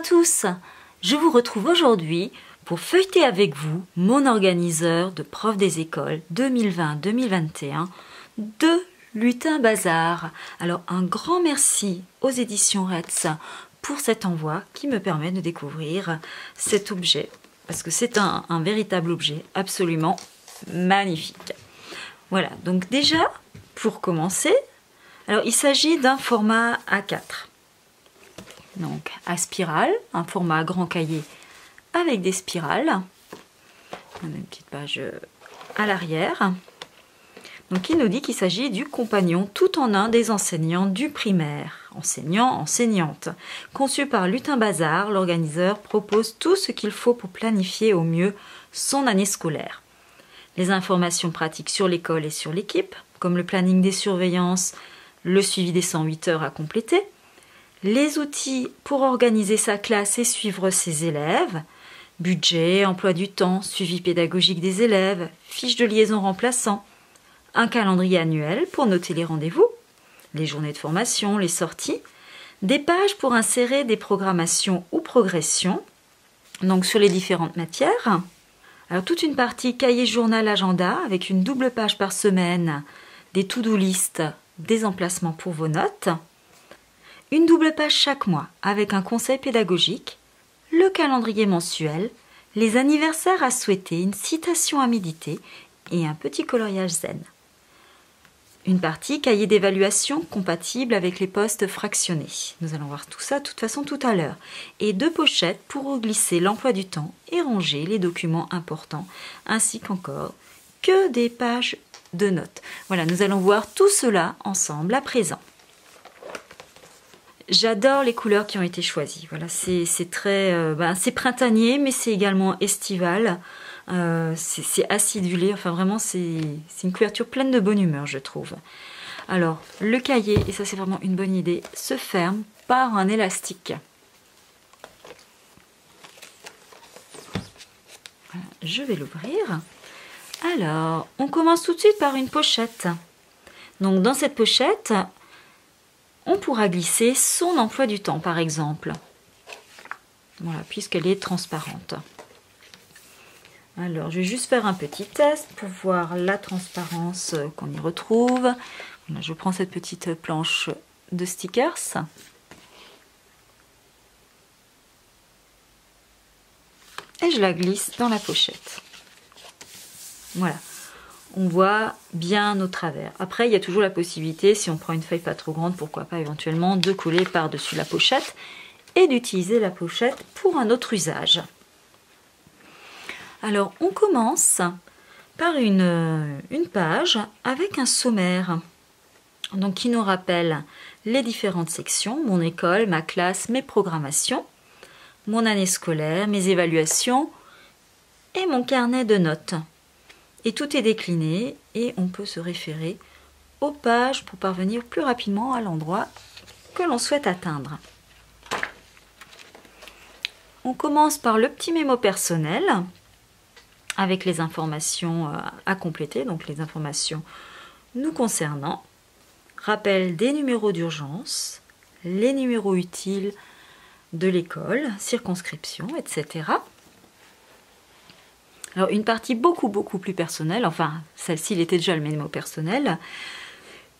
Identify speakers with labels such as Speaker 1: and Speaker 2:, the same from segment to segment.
Speaker 1: tous, je vous retrouve aujourd'hui pour feuilleter avec vous mon organiseur de profs des écoles 2020-2021 de Lutin Bazar. Alors un grand merci aux éditions Retz pour cet envoi qui me permet de découvrir cet objet parce que c'est un véritable objet absolument magnifique. Voilà, donc déjà pour commencer, alors il s'agit d'un format A4. Donc à spirale, un format grand cahier avec des spirales. On a une petite page à l'arrière. Donc il nous dit qu'il s'agit du compagnon tout en un des enseignants du primaire. Enseignants, enseignantes. Conçu par Lutin Bazar, l'organiseur propose tout ce qu'il faut pour planifier au mieux son année scolaire. Les informations pratiques sur l'école et sur l'équipe, comme le planning des surveillances, le suivi des 108 heures à compléter, les outils pour organiser sa classe et suivre ses élèves, budget, emploi du temps, suivi pédagogique des élèves, fiche de liaison remplaçant, un calendrier annuel pour noter les rendez-vous, les journées de formation, les sorties, des pages pour insérer des programmations ou progressions, donc sur les différentes matières. Alors toute une partie cahier, journal, agenda avec une double page par semaine, des to-do list, des emplacements pour vos notes, une double page chaque mois avec un conseil pédagogique, le calendrier mensuel, les anniversaires à souhaiter, une citation à méditer et un petit coloriage zen. Une partie cahier d'évaluation compatible avec les postes fractionnés. Nous allons voir tout ça de toute façon tout à l'heure. Et deux pochettes pour glisser l'emploi du temps et ranger les documents importants, ainsi qu'encore que des pages de notes. Voilà, nous allons voir tout cela ensemble à présent. J'adore les couleurs qui ont été choisies. Voilà, c'est très, c'est printanier, mais c'est également estival. C'est acidulé. Enfin, vraiment, c'est une couverture pleine de bonne humeur, je trouve. Alors, le cahier, et ça c'est vraiment une bonne idée, se ferme par un élastique. Voilà, je vais l'ouvrir. Alors, on commence tout de suite par une pochette. Donc, dans cette pochette, on pourra glisser son emploi du temps, par exemple. Voilà, puisqu'elle est transparente. Alors, je vais juste faire un petit test pour voir la transparence qu'on y retrouve. Voilà, je prends cette petite planche de stickers. Et je la glisse dans la pochette. Voilà. On voit bien au travers. Après, il y a toujours la possibilité, si on prend une feuille pas trop grande, pourquoi pas éventuellement, de coller par-dessus la pochette et d'utiliser la pochette pour un autre usage. Alors, on commence par une page avec un sommaire, donc qui nous rappelle les différentes sections, mon école, ma classe, mes programmations, mon année scolaire, mes évaluations et mon carnet de notes. Et tout est décliné et on peut se référer aux pages pour parvenir plus rapidement à l'endroit que l'on souhaite atteindre. On commence par le petit mémo personnel avec les informations à compléter, donc les informations nous concernant. Rappel des numéros d'urgence, les numéros utiles de l'école, circonscription, etc. Alors une partie beaucoup plus personnelle, enfin celle-ci il était déjà le mémo personnel,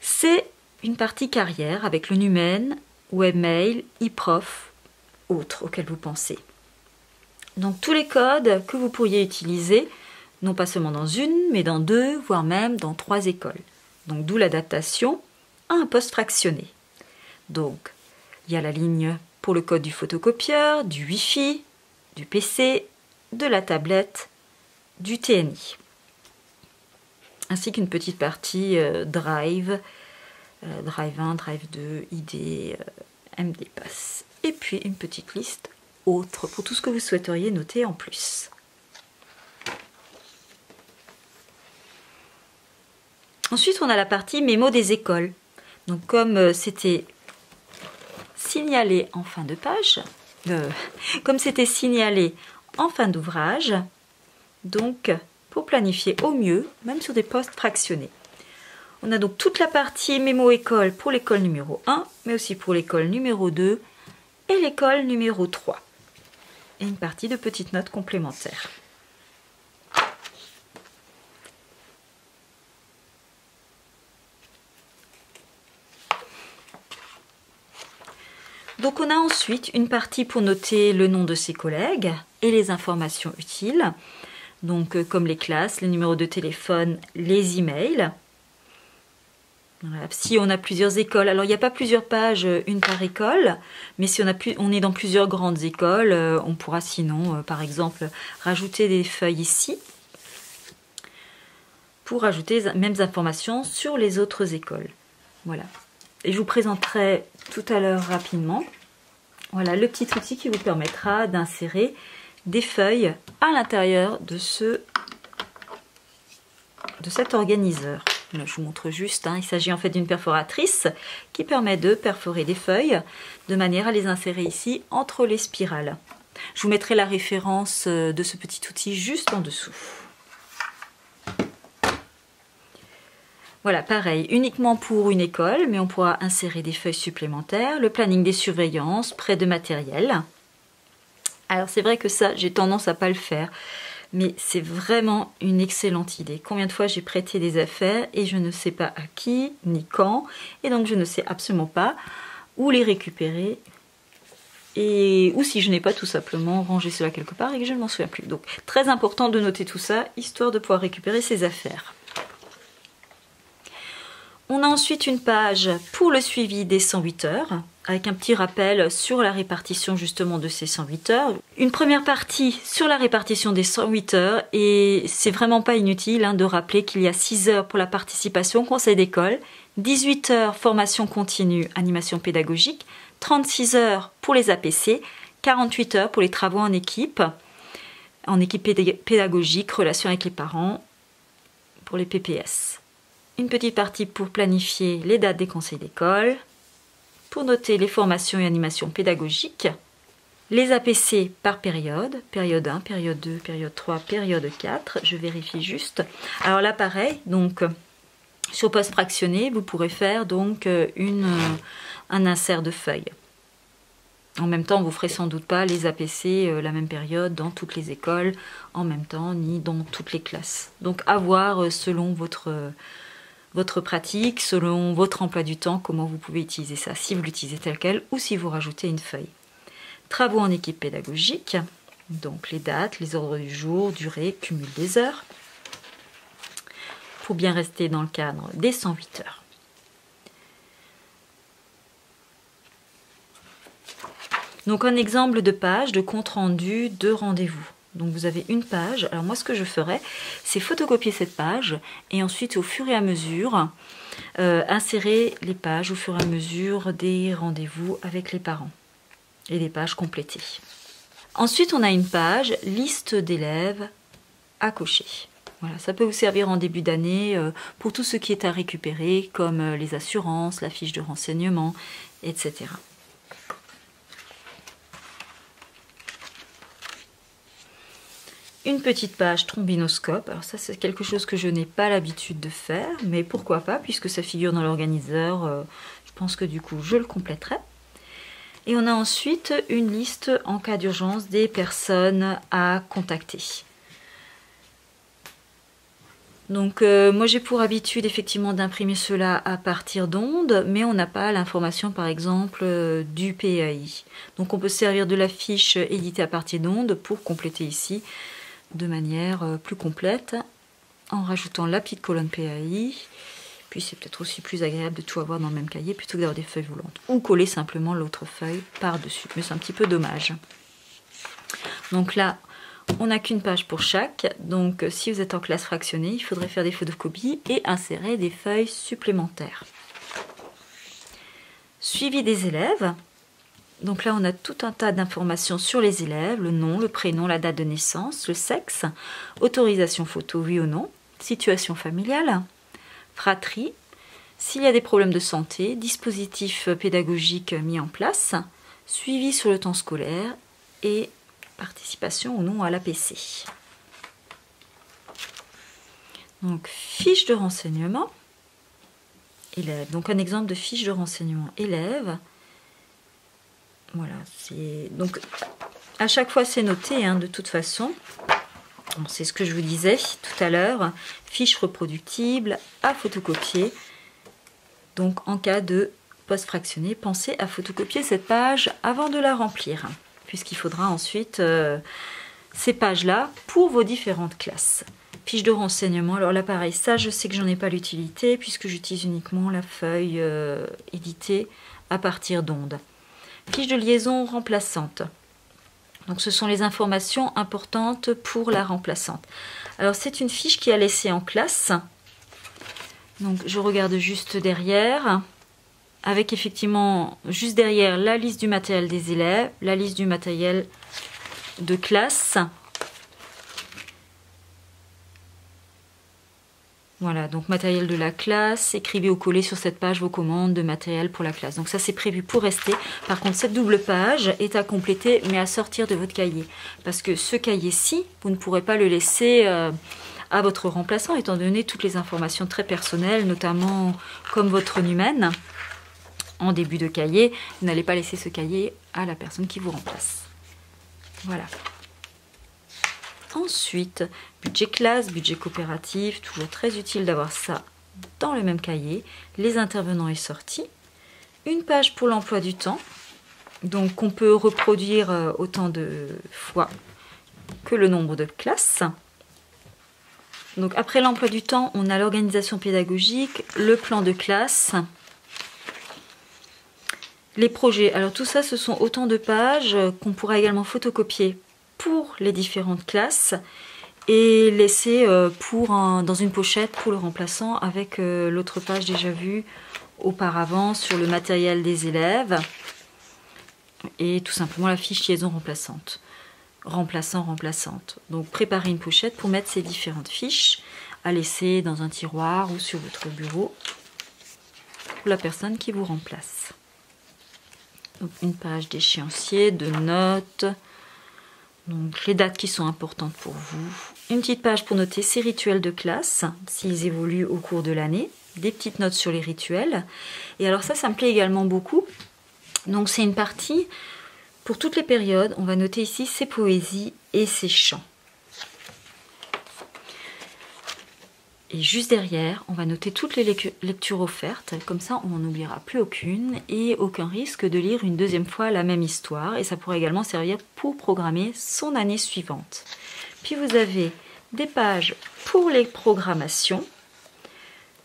Speaker 1: c'est une partie carrière avec le numen, webmail, e-prof, autres auxquels vous pensez. Donc tous les codes que vous pourriez utiliser, non pas seulement dans une, mais dans deux, voire même dans 3 écoles. Donc d'où l'adaptation à un poste fractionné. Donc il y a la ligne pour le code du photocopieur, du Wi-Fi, du PC, de la tablette, du TNI, ainsi qu'une petite partie Drive, Drive 1, Drive 2, ID, MDPass, et puis une petite liste autre pour tout ce que vous souhaiteriez noter en plus. Ensuite, on a la partie mémo des écoles. Donc, comme c'était signalé en fin de page, comme c'était signalé en fin d'ouvrage, donc pour planifier au mieux, même sur des postes fractionnés. On a donc toute la partie mémo école pour l'école numéro 1, mais aussi pour l'école numéro 2 et l'école numéro 3. et une partie de petites notes complémentaires. Donc on a ensuite une partie pour noter le nom de ses collègues et les informations utiles, donc comme les classes, les numéros de téléphone, les emails. Voilà. Si on a plusieurs écoles, alors il n'y a pas plusieurs pages, une par école, mais si on est dans plusieurs grandes écoles, on pourra sinon, par exemple, rajouter des feuilles ici pour rajouter les mêmes informations sur les autres écoles. Voilà. Et je vous présenterai tout à l'heure rapidement. Voilà le petit outil qui vous permettra d'insérer des feuilles à l'intérieur de cet organiseur. Là, je vous montre juste, il s'agit en fait d'une perforatrice qui permet de perforer des feuilles de manière à les insérer ici entre les spirales. Je vous mettrai la référence de ce petit outil juste en dessous. Voilà, pareil, uniquement pour une école, mais on pourra insérer des feuilles supplémentaires, le planning des surveillances, prêt de matériel. Alors c'est vrai que ça, j'ai tendance à pas le faire, mais c'est vraiment une excellente idée. Combien de fois j'ai prêté des affaires et je ne sais pas à qui, ni quand, et donc je ne sais absolument pas où les récupérer, ou si je n'ai pas tout simplement rangé cela quelque part et que je ne m'en souviens plus. Donc très important de noter tout ça, histoire de pouvoir récupérer ses affaires. On a ensuite une page pour le suivi des 108 heures, avec un petit rappel sur la répartition justement de ces 108 heures. Une première partie sur la répartition des 108 heures, et c'est vraiment pas inutile de rappeler qu'il y a 6 heures pour la participation au conseil d'école, 18 heures formation continue, animation pédagogique, 36 heures pour les APC, 48 heures pour les travaux en équipe pédagogique, relations avec les parents, pour les PPS. Une petite partie pour planifier les dates des conseils d'école, pour noter les formations et animations pédagogiques, les APC par période, période 1, période 2, période 3, période 4, je vérifie juste. Alors là pareil, donc sur poste fractionné, vous pourrez faire donc un insert de feuilles. En même temps, vous ne ferez sans doute pas les APC la même période dans toutes les écoles, en même temps, ni dans toutes les classes. Donc à voir selon votre pratique, selon votre emploi du temps, comment vous pouvez utiliser ça, si vous l'utilisez tel quel ou si vous rajoutez une feuille. Travaux en équipe pédagogique, donc les dates, les ordres du jour, durée, cumul des heures, pour bien rester dans le cadre des 108 heures. Donc un exemple de page de compte-rendu de rendez-vous. Donc vous avez une page. Alors moi ce que je ferais, c'est photocopier cette page et ensuite au fur et à mesure insérer les pages au fur et à mesure des rendez-vous avec les parents et des pages complétées. Ensuite on a une page liste d'élèves à cocher. Voilà, ça peut vous servir en début d'année pour tout ce qui est à récupérer comme les assurances, la fiche de renseignement, etc. Une petite page trombinoscope, alors ça c'est quelque chose que je n'ai pas l'habitude de faire, mais pourquoi pas, puisque ça figure dans l'organiseur, je pense que du coup je le compléterai. Et on a ensuite une liste en cas d'urgence des personnes à contacter. Donc moi j'ai pour habitude effectivement d'imprimer cela à partir d'ondes, mais on n'a pas l'information par exemple du PAI. Donc on peut se servir de la fiche éditée à partir d'ondes pour compléter ici de manière plus complète en rajoutant la petite colonne PAI. Puis c'est peut-être aussi plus agréable de tout avoir dans le même cahier plutôt que d'avoir des feuilles volantes ou coller simplement l'autre feuille par-dessus, mais c'est un petit peu dommage. Donc là on n'a qu'une page pour chaque, donc si vous êtes en classe fractionnée il faudrait faire des photocopies et insérer des feuilles supplémentaires. Suivi des élèves. Donc là, on a tout un tas d'informations sur les élèves, le nom, le prénom, la date de naissance, le sexe, autorisation photo, oui ou non, situation familiale, fratrie, s'il y a des problèmes de santé, dispositif pédagogique mis en place, suivi sur le temps scolaire et participation ou non à l'APC. Donc, fiche de renseignement, élève. Donc un exemple de fiche de renseignement élève. Voilà, donc à chaque fois c'est noté hein, de toute façon. C'est ce que je vous disais tout à l'heure, fiche reproductible à photocopier. Donc en cas de poste fractionné, pensez à photocopier cette page avant de la remplir, puisqu'il faudra ensuite ces pages-là pour vos différentes classes. Fiche de renseignement, alors là pareil, ça je sais que j'en ai pas l'utilité puisque j'utilise uniquement la feuille éditée à partir d'ondes. Fiche de liaison remplaçante. Donc ce sont les informations importantes pour la remplaçante. Alors c'est une fiche qui a laissé en classe. Donc je regarde juste derrière, avec effectivement juste derrière la liste du matériel des élèves, la liste du matériel de classe. Voilà, donc matériel de la classe, écrivez ou collez sur cette page vos commandes de matériel pour la classe. Donc ça c'est prévu pour rester. Par contre cette double page est à compléter mais à sortir de votre cahier. Parce que ce cahier-ci, vous ne pourrez pas le laisser à votre remplaçant étant donné toutes les informations très personnelles, notamment comme votre numen. En début de cahier, vous n'allez pas laisser ce cahier à la personne qui vous remplace. Voilà. Ensuite, budget classe, budget coopératif, toujours très utile d'avoir ça dans le même cahier. Les intervenants et sorties. Une page pour l'emploi du temps, donc on peut reproduire autant de fois que le nombre de classes. Donc après l'emploi du temps, on a l'organisation pédagogique, le plan de classe, les projets. Alors tout ça, ce sont autant de pages qu'on pourra également photocopier pour les différentes classes et laisser dans une pochette pour le remplaçant avec l'autre page déjà vue auparavant sur le matériel des élèves et tout simplement la fiche liaison remplaçante. Remplaçante. Donc préparez une pochette pour mettre ces différentes fiches à laisser dans un tiroir ou sur votre bureau pour la personne qui vous remplace. Donc une page d'échéancier, de notes, donc les dates qui sont importantes pour vous. Une petite page pour noter ces rituels de classe, s'ils évoluent au cours de l'année. Des petites notes sur les rituels. Et alors ça me plaît également beaucoup. Donc c'est une partie pour toutes les périodes. On va noter ici ses poésies et ses chants. Et juste derrière, on va noter toutes les lectures offertes. Comme ça, on n'en oubliera plus aucune et aucun risque de lire une deuxième fois la même histoire. Et ça pourrait également servir pour programmer son année suivante. Puis vous avez des pages pour les programmations.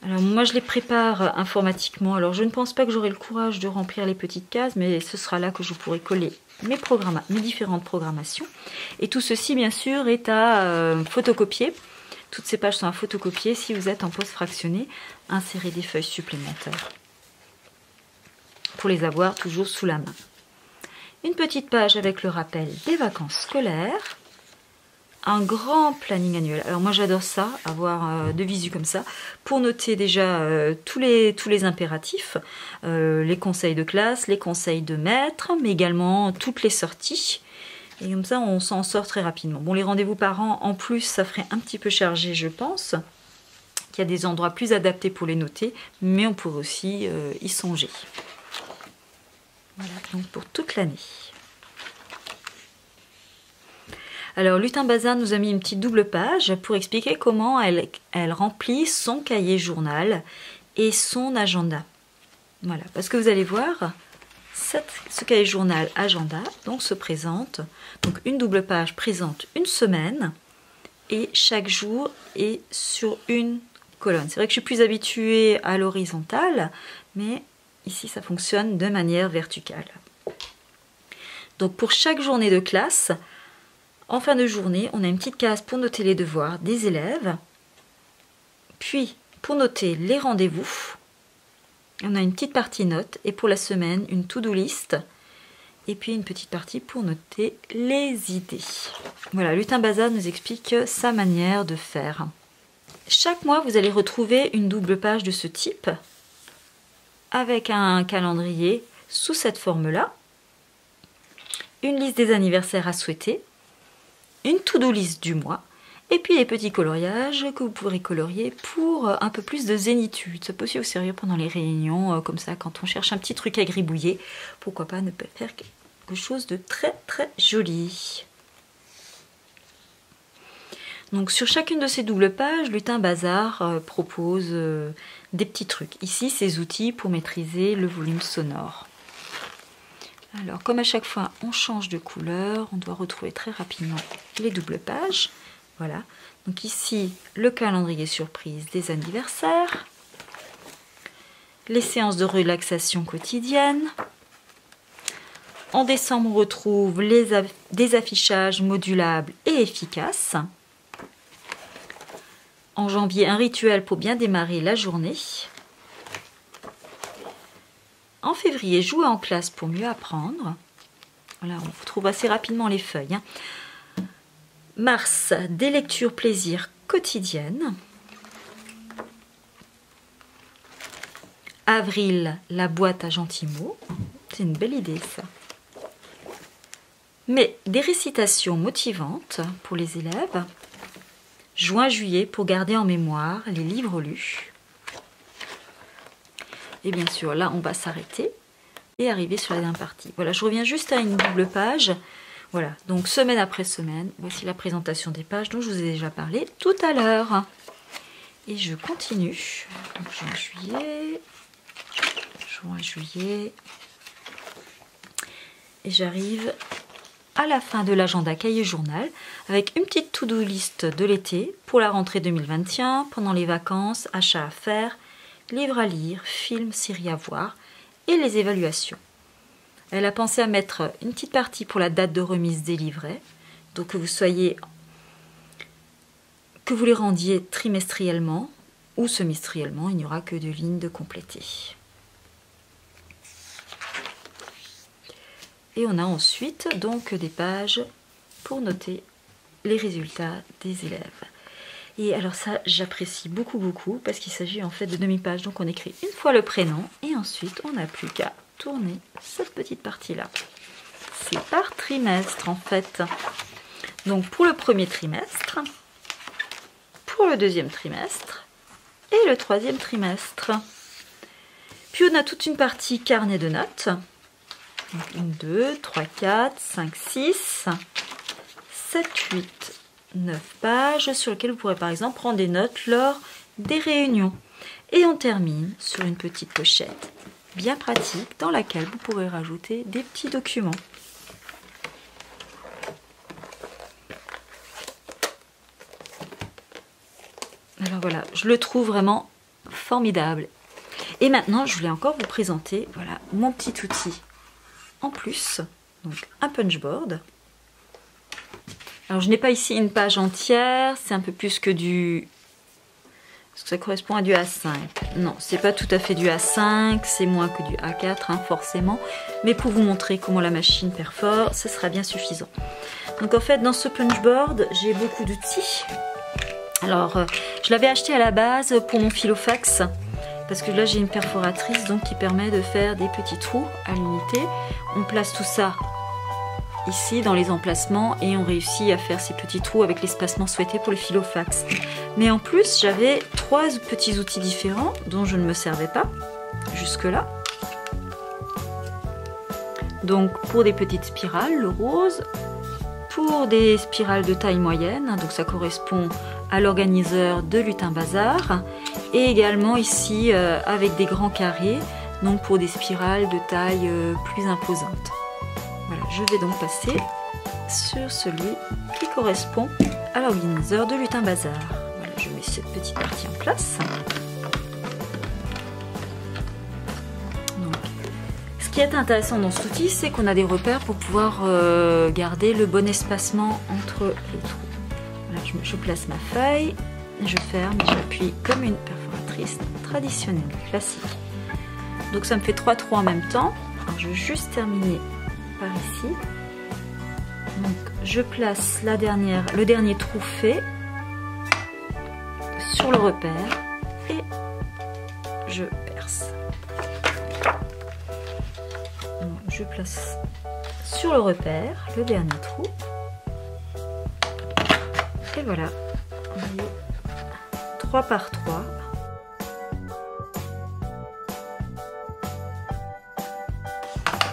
Speaker 1: Alors moi, je les prépare informatiquement. Alors je ne pense pas que j'aurai le courage de remplir les petites cases, mais ce sera là que je pourrai coller mes différentes programmations. Et tout ceci, bien sûr, est à photocopier. Toutes ces pages sont à photocopier. Si vous êtes en poste fractionné, insérez des feuilles supplémentaires pour les avoir toujours sous la main. Une petite page avec le rappel des vacances scolaires. Un grand planning annuel. Alors moi j'adore ça, avoir de visu comme ça, pour noter déjà tous les impératifs, les conseils de classe, les conseils de maître, mais également toutes les sorties. Et comme ça, on s'en sort très rapidement. Bon, les rendez-vous parents, en plus, ça ferait un petit peu chargé, je pense. Il y a des endroits plus adaptés pour les noter, mais on pourrait aussi y songer. Voilà, donc pour toute l'année. Alors, Lutin Bazar nous a mis une petite double page pour expliquer comment elle remplit son cahier journal et son agenda. Voilà, parce que vous allez voir... Ce cahier journal agenda donc se présente, donc une double page présente une semaine et chaque jour est sur une colonne. C'est vrai que je suis plus habituée à l'horizontale, mais ici ça fonctionne de manière verticale. Donc pour chaque journée de classe, en fin de journée, on a une petite case pour noter les devoirs des élèves, puis pour noter les rendez-vous. On a une petite partie notes et pour la semaine, une to-do list et puis une petite partie pour noter les idées. Voilà, Lutin Bazar nous explique sa manière de faire. Chaque mois, vous allez retrouver une double page de ce type avec un calendrier sous cette forme-là, une liste des anniversaires à souhaiter, une to-do list du mois, et puis les petits coloriages que vous pourrez colorier pour un peu plus de zénitude. Ça peut aussi vous servir pendant les réunions, comme ça, quand on cherche un petit truc à gribouiller. Pourquoi pas ne pas faire quelque chose de très très joli. Donc sur chacune de ces doubles pages, Lutin Bazar propose des petits trucs. Ici, ces outils pour maîtriser le volume sonore. Alors comme à chaque fois on change de couleur, on doit retrouver très rapidement les doubles pages. Voilà. Donc ici, le calendrier surprise des anniversaires. Les séances de relaxation quotidienne. En décembre, on retrouve des affichages modulables et efficaces. En janvier, un rituel pour bien démarrer la journée. En février, jouer en classe pour mieux apprendre. Voilà, on retrouve assez rapidement les feuilles. Mars, des lectures plaisir quotidiennes. Avril, la boîte à gentils mots. C'est une belle idée ça. Mai, des récitations motivantes pour les élèves. Juin, juillet, pour garder en mémoire les livres lus. Et bien sûr, là, on va s'arrêter et arriver sur la dernière partie. Voilà, je reviens juste à une double page. Voilà, donc semaine après semaine, voici la présentation des pages dont je vous ai déjà parlé tout à l'heure. Et je continue. Donc, juin, juillet. Et j'arrive à la fin de l'agenda cahier journal avec une petite to-do list de l'été pour la rentrée 2021, pendant les vacances, achats à faire, livres à lire, films, séries à voir et les évaluations. Elle a pensé à mettre une petite partie pour la date de remise des livrets, donc que vous les rendiez trimestriellement ou semestriellement, il n'y aura que 2 lignes de compléter. Et on a ensuite donc des pages pour noter les résultats des élèves. Et alors ça, j'apprécie beaucoup parce qu'il s'agit en fait de demi-pages. Donc on écrit une fois le prénom et ensuite on n'a plus qu'à tourner cette petite partie-là. C'est par trimestre en fait. Donc pour le premier trimestre, pour le deuxième trimestre et le troisième trimestre. Puis on a toute une partie carnet de notes. 1, 2, 3, 4, 5, 6, 7, 8, 9 pages sur lesquelles vous pourrez par exemple prendre des notes lors des réunions. Et on termine sur une petite pochette bien pratique dans laquelle vous pourrez rajouter des petits documents. Alors voilà, je le trouve vraiment formidable. Et maintenant, je voulais encore vous présenter voilà, mon petit outil en plus, donc un punchboard. Alors je n'ai pas ici une page entière, c'est un peu plus que du... Est-ce que ça correspond à du A5? Non, c'est pas tout à fait du A5, c'est moins que du A4 hein, forcément, mais pour vous montrer comment la machine perfore, ce sera bien suffisant. Donc en fait dans ce punchboard, j'ai beaucoup d'outils. Alors je l'avais acheté à la base pour mon filofax, parce que là j'ai une perforatrice donc qui permet de faire des petits trous à l'unité. On place tout ça ici dans les emplacements et on réussit à faire ces petits trous avec l'espacement souhaité pour le filofax. Mais en plus j'avais 3 petits outils différents dont je ne me servais pas jusque là. Donc pour des petites spirales, le rose, pour des spirales de taille moyenne, donc ça correspond à l'organiseur de Lutin Bazar, et également ici avec des grands carrés, donc pour des spirales de taille plus imposante. Voilà, je vais donc passer sur celui qui correspond à l'organiseur de Lutin Bazar. Voilà, je mets cette petite partie en place. Donc, ce qui est intéressant dans cet outil, c'est qu'on a des repères pour pouvoir garder le bon espacement entre les trous. Voilà, je place ma feuille, je ferme et j'appuie comme une perforatrice traditionnelle, classique. Donc ça me fait 3 trous en même temps. Alors, je vais juste terminer par ici. Donc je place le dernier trou fait sur le repère et je perce. Donc, je place sur le repère le dernier trou. Et voilà, vous voyez, 3 par 3.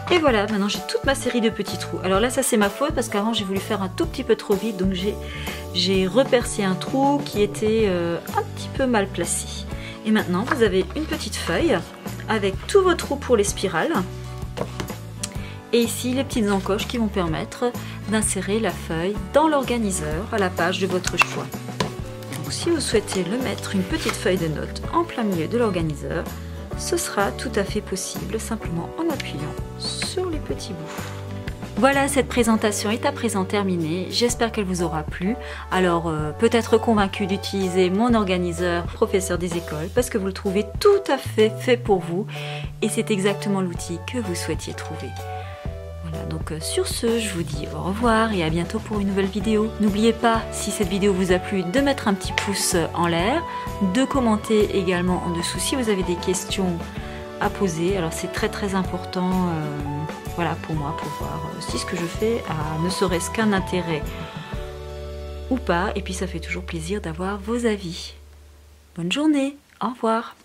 Speaker 1: Et voilà, maintenant j'ai toute ma série de petits trous. Alors là, ça c'est ma faute parce qu'avant j'ai voulu faire un tout petit peu trop vite, donc j'ai repercé un trou qui était un petit peu mal placé. Et maintenant, vous avez une petite feuille avec tous vos trous pour les spirales. Et ici, les petites encoches qui vont permettre d'insérer la feuille dans l'organiseur à la page de votre choix. Donc, si vous souhaitez le mettre une petite feuille de notes en plein milieu de l'organiseur, ce sera tout à fait possible simplement en appuyant sur les petits bouts. Voilà, cette présentation est à présent terminée. J'espère qu'elle vous aura plu. Alors, peut-être convaincu d'utiliser mon organiseur professeur des écoles parce que vous le trouvez tout à fait pour vous et c'est exactement l'outil que vous souhaitiez trouver. Voilà, donc sur ce, je vous dis au revoir et à bientôt pour une nouvelle vidéo. N'oubliez pas, si cette vidéo vous a plu, de mettre un petit pouce en l'air, de commenter également en dessous si vous avez des questions à poser. Alors c'est très important voilà, pour moi, pour voir si ce que je fais a ne serait-ce qu'un intérêt ou pas. Et puis ça fait toujours plaisir d'avoir vos avis. Bonne journée, au revoir.